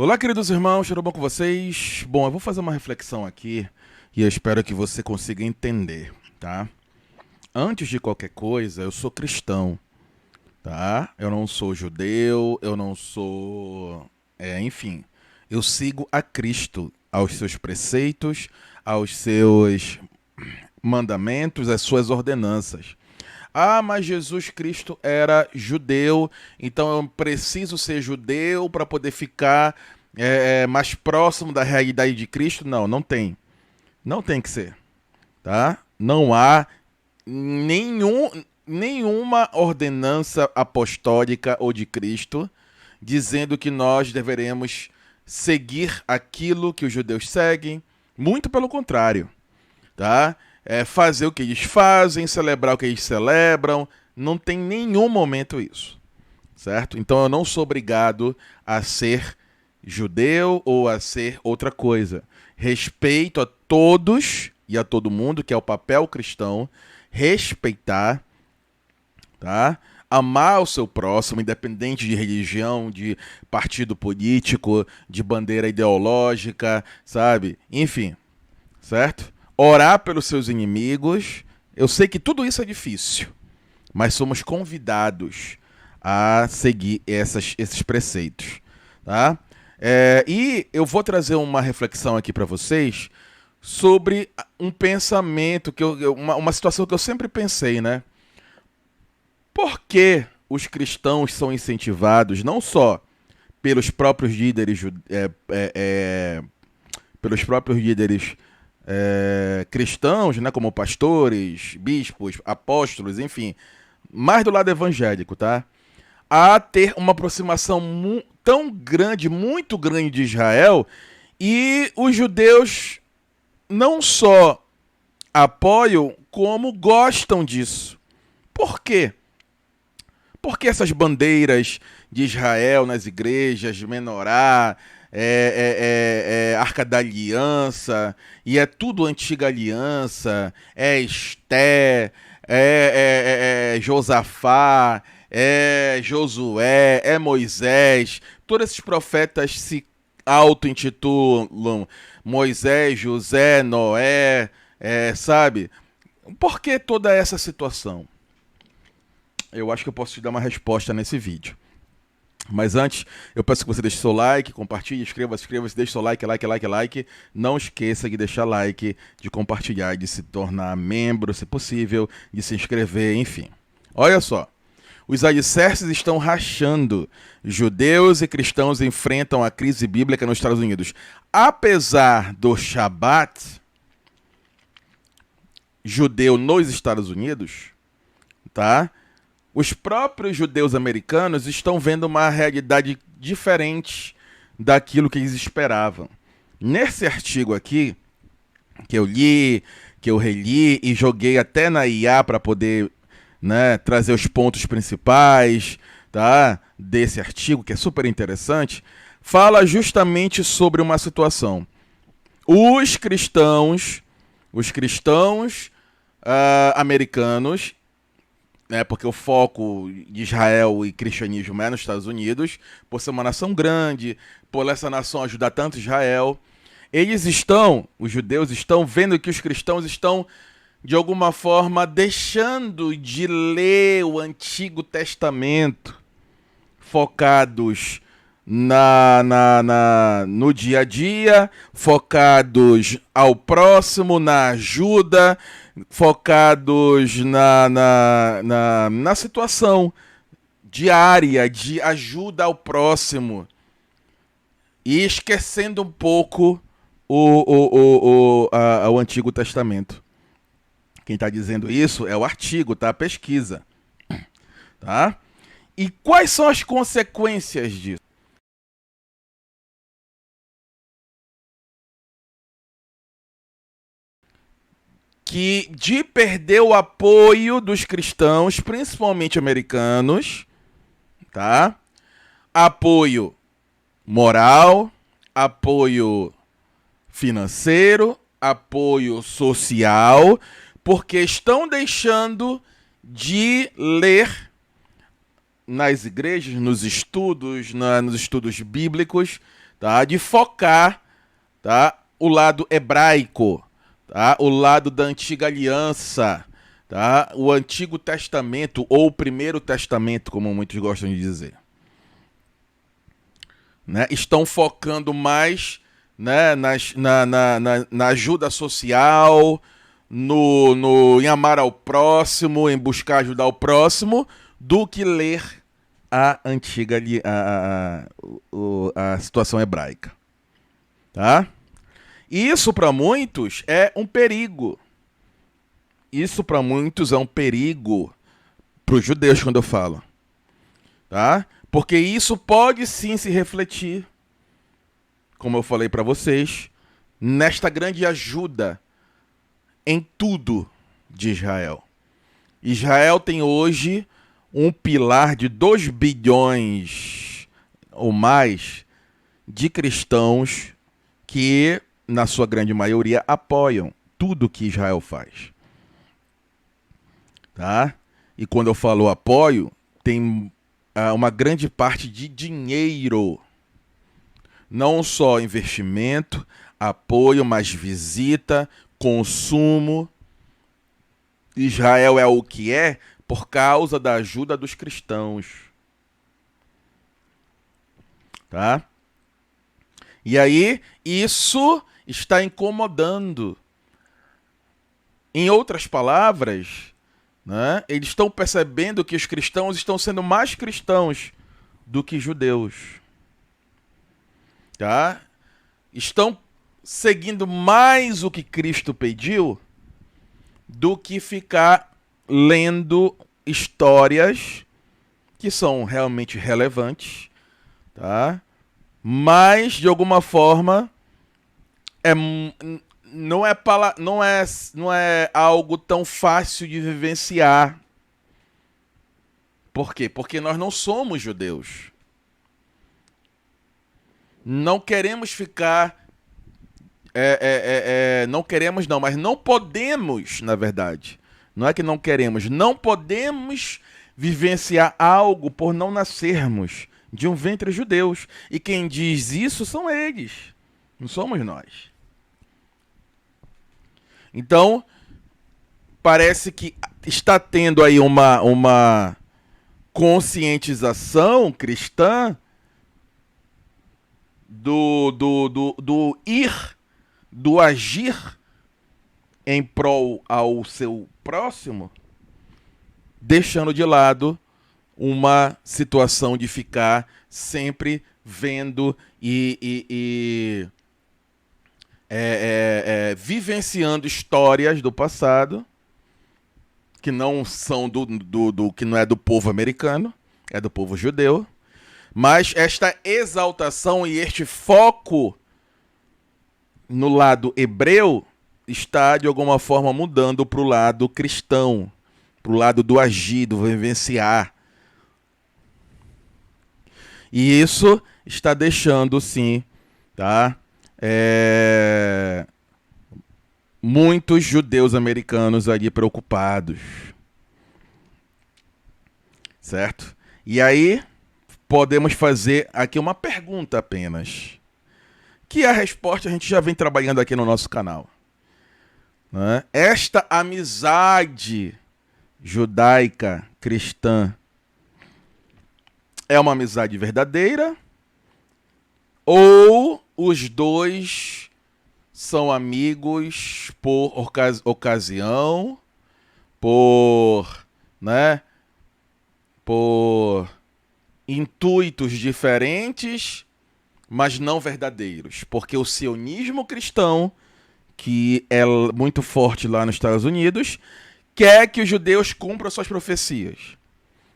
Olá, queridos irmãos, tudo bom com vocês? Bom, eu vou fazer uma reflexão aqui e eu espero que você consiga entender, tá? Antes de qualquer coisa, eu sou cristão, tá? Eu não sou judeu, eu não sou... enfim, eu sigo a Cristo, aos seus preceitos, aos seus mandamentos, às suas ordenanças. Ah, mas Jesus Cristo era judeu, então eu preciso ser judeu para poder ficar mais próximo da realidade de Cristo? Não, não tem. Não tem que ser, tá? Não há nenhuma ordenança apostólica ou de Cristo dizendo que nós deveremos seguir aquilo que os judeus seguem. Muito pelo contrário, tá? Fazer o que eles fazem, celebrar o que eles celebram, não tem nenhum momento isso, certo? Então eu não sou obrigado a ser judeu ou a ser outra coisa. Respeito a todos e a todo mundo, que é o papel cristão, respeitar, tá? Amar o seu próximo, independente de religião, de partido político, de bandeira ideológica, sabe? Enfim, certo? Orar pelos seus inimigos. Eu sei que tudo isso é difícil, mas somos convidados a seguir esses preceitos, tá? E eu vou trazer uma reflexão aqui para vocês sobre um pensamento, uma situação que eu sempre pensei, né? Por que os cristãos são incentivados não só pelos próprios líderes, pelos próprios líderes cristãos, né, como pastores, bispos, apóstolos, enfim, mais do lado evangélico, tá? A ter uma aproximação tão grande, muito grande de Israel, e os judeus não só apoiam, como gostam disso. Por quê? Porque essas bandeiras de Israel nas igrejas, Menorá, Arca da Aliança, e é tudo antiga aliança, é Esté, Josafá, é Josué, é Moisés, todos esses profetas se auto-intitulam Moisés, José, Noé, sabe? Por que toda essa situação? Eu acho que eu posso te dar uma resposta nesse vídeo. Mas antes, eu peço que você deixe seu like, compartilhe, inscreva-se, deixe seu like. Não esqueça de deixar like, de compartilhar, de se tornar membro, se possível, de se inscrever, enfim. Olha só, os alicerces estão rachando. Judeus e cristãos enfrentam a crise bíblica nos Estados Unidos. Apesar do Shabat judeu nos Estados Unidos, tá? Os próprios judeus americanos estão vendo uma realidade diferente daquilo que eles esperavam. Nesse artigo aqui, que eu li, que eu reli e joguei até na IA para poder, né, trazer os pontos principais, tá, desse artigo, que é super interessante, fala justamente sobre uma situação. Os cristãos americanos, porque o foco de Israel e cristianismo é nos Estados Unidos, por ser uma nação grande, por essa nação ajudar tanto Israel, os judeus estão vendo que os cristãos estão, de alguma forma, deixando de ler o Antigo Testamento, focados no dia a dia, focados ao próximo, na ajuda, focados na situação diária de ajuda ao próximo e esquecendo um pouco o Antigo Testamento. Quem está dizendo isso é o artigo, tá? A pesquisa, tá? E quais são as consequências disso? Que de perder o apoio dos cristãos, principalmente americanos, tá? Apoio moral, apoio financeiro, apoio social, porque estão deixando de ler nas igrejas, nos estudos bíblicos, tá? De focar, tá? O lado hebraico, tá? O lado da antiga aliança, tá? O Antigo Testamento ou o Primeiro Testamento, como muitos gostam de dizer. Né? Estão focando mais, né, na ajuda social, em amar ao próximo, em buscar ajudar o próximo, do que ler a antiga a situação hebraica. Tá? E isso para muitos é um perigo. Isso para muitos é um perigo para os judeus quando eu falo. Tá? Porque isso pode sim se refletir, como eu falei para vocês, nesta grande ajuda em tudo de Israel. Israel tem hoje um pilar de 2 bilhões ou mais de cristãos que, na sua grande maioria, apoiam tudo que Israel faz. Tá? E quando eu falo apoio, tem uma grande parte de dinheiro. Não só investimento, apoio, mas visita, consumo. Israel é o que é por causa da ajuda dos cristãos. Tá? E aí, isso está incomodando. Em outras palavras, né, eles estão percebendo que os cristãos estão sendo mais cristãos do que judeus. Tá? Estão seguindo mais o que Cristo pediu do que ficar lendo histórias que são realmente relevantes, tá? Mas de alguma forma não é algo tão fácil de vivenciar. Por quê? Porque nós não somos judeus. Não queremos ficar não queremos não, mas não podemos, na verdade. Não é que não queremos, não podemos vivenciar algo por não nascermos de um ventre judeus. E quem diz isso são eles, não somos nós. Então, parece que está tendo aí uma conscientização cristã do agir em prol ao seu próximo, deixando de lado uma situação de ficar sempre vendo e vivenciando histórias do passado que não são que não é do povo americano, é do povo judeu. Mas esta exaltação e este foco no lado hebreu está, de alguma forma, mudando para o lado cristão, para o lado do agir, do vivenciar. E isso está deixando, sim, tá? Muitos judeus americanos ali preocupados. Certo? E aí podemos fazer aqui uma pergunta apenas, que a resposta a gente já vem trabalhando aqui no nosso canal. Né? Esta amizade judaica cristã é uma amizade verdadeira ou os dois são amigos por ocasião, por intuitos diferentes, mas não verdadeiros. Porque o sionismo cristão, que é muito forte lá nos Estados Unidos, quer que os judeus cumpram suas profecias.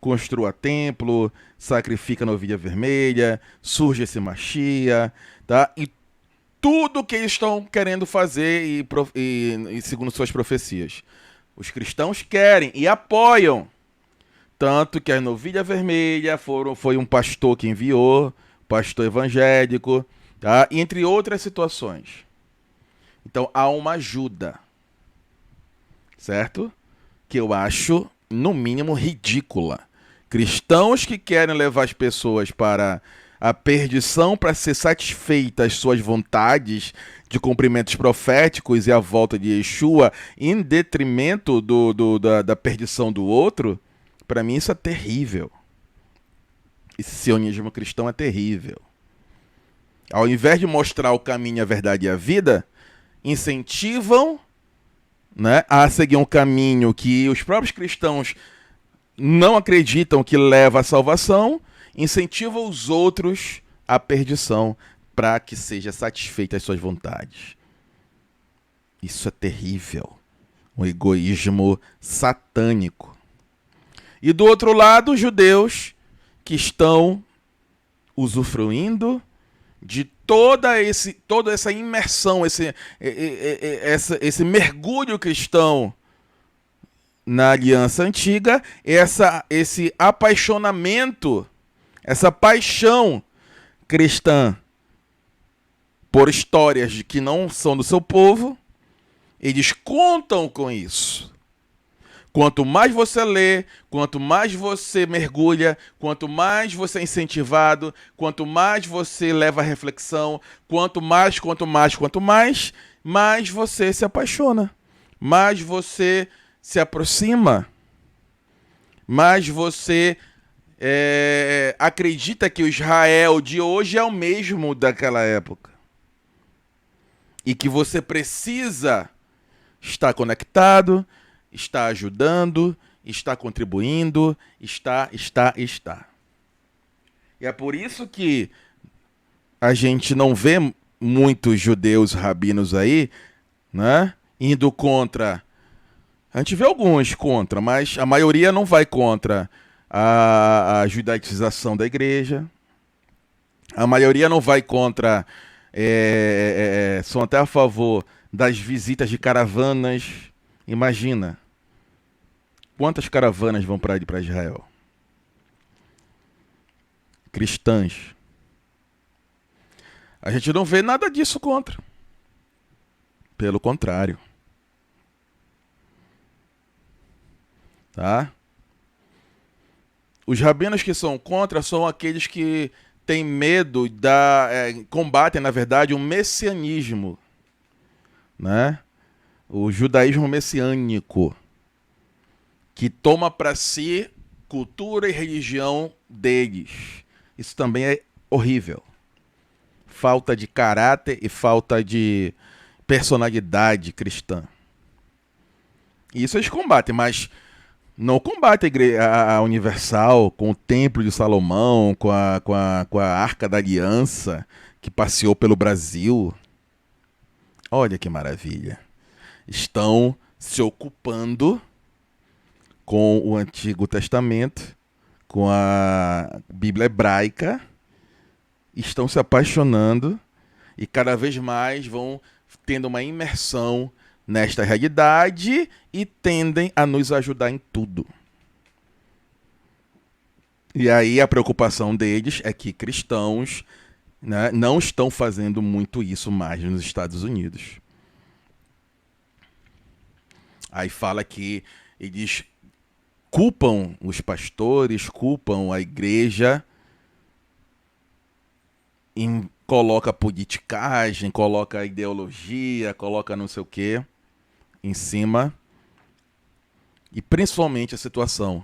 Construa templo, sacrifica na ovelha vermelha, surge esse Machia, tá? E tudo que eles estão querendo fazer e segundo suas profecias. Os cristãos querem e apoiam. Tanto que a novilha vermelha foi um pastor que enviou, pastor evangélico, tá? Entre outras situações. Então há uma ajuda, certo? Que eu acho, no mínimo, ridícula. Cristãos que querem levar as pessoas para a perdição para ser satisfeita as suas vontades de cumprimentos proféticos e a volta de Yeshua em detrimento da perdição do outro, para mim isso é terrível. Esse sionismo cristão é terrível. Ao invés de mostrar o caminho, a verdade e a vida, incentivam, né, a seguir um caminho que os próprios cristãos não acreditam que leva à salvação, incentivam os outros à perdição para que seja satisfeitas as suas vontades. Isso é terrível. Um egoísmo satânico. E do outro lado, os judeus que estão usufruindo de toda essa imersão, esse mergulho cristão na aliança antiga, esse apaixonamento, essa paixão cristã por histórias de que não são do seu povo, eles contam com isso. Quanto mais você lê, quanto mais você mergulha, quanto mais você é incentivado, quanto mais você leva a reflexão, quanto mais você se apaixona, mais você se aproxima, mais você acredita que o Israel de hoje é o mesmo daquela época. E que você precisa estar conectado, está ajudando, está contribuindo, está. E é por isso que a gente não vê muitos judeus rabinos aí, né, indo contra. A gente vê alguns contra, mas a maioria não vai contra a judaização da igreja. A maioria não vai contra, são até a favor das visitas de caravanas. Imagina. Quantas caravanas vão para Israel? Cristãs. A gente não vê nada disso contra. Pelo contrário. Tá? Os rabinos que são contra são aqueles que têm medo, combatem, na verdade, o messianismo. Né? O judaísmo messiânico, que toma para si cultura e religião deles. Isso também é horrível. Falta de caráter e falta de personalidade cristã. Isso eles combatem, mas não combatem a Universal com o Templo de Salomão, com a Arca da Aliança que passeou pelo Brasil. Olha que maravilha. Estão se ocupando com o Antigo Testamento, com a Bíblia hebraica, estão se apaixonando e cada vez mais vão tendo uma imersão nesta realidade e tendem a nos ajudar em tudo. E aí a preocupação deles é que cristãos, né, não estão fazendo muito isso mais nos Estados Unidos. Aí fala que eles culpam os pastores, culpam a igreja, coloca politicagem, coloca ideologia, coloca não sei o quê em cima. E principalmente a situação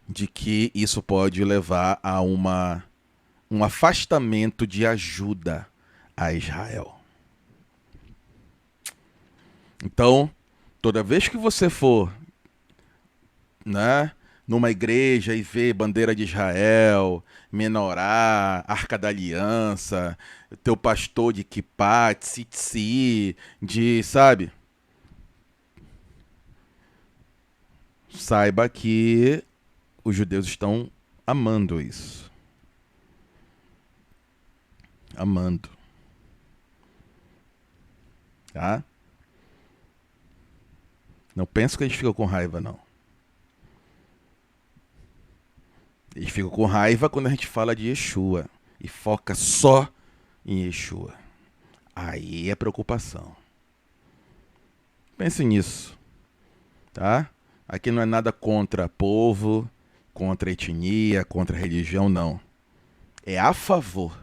de que isso pode levar a um afastamento de ajuda a Israel. Então, toda vez que você for, né, numa igreja e ver bandeira de Israel, menorá, Arca da Aliança, teu pastor de kippah, tzitzi, sabe? Saiba que os judeus estão amando isso. Amando. Tá? Não penso que eles ficam com raiva, não. Eles ficam com raiva quando a gente fala de Yeshua e foca só em Yeshua. Aí é preocupação. Pense nisso. Tá? Aqui não é nada contra povo, contra etnia, contra religião, não. é a favor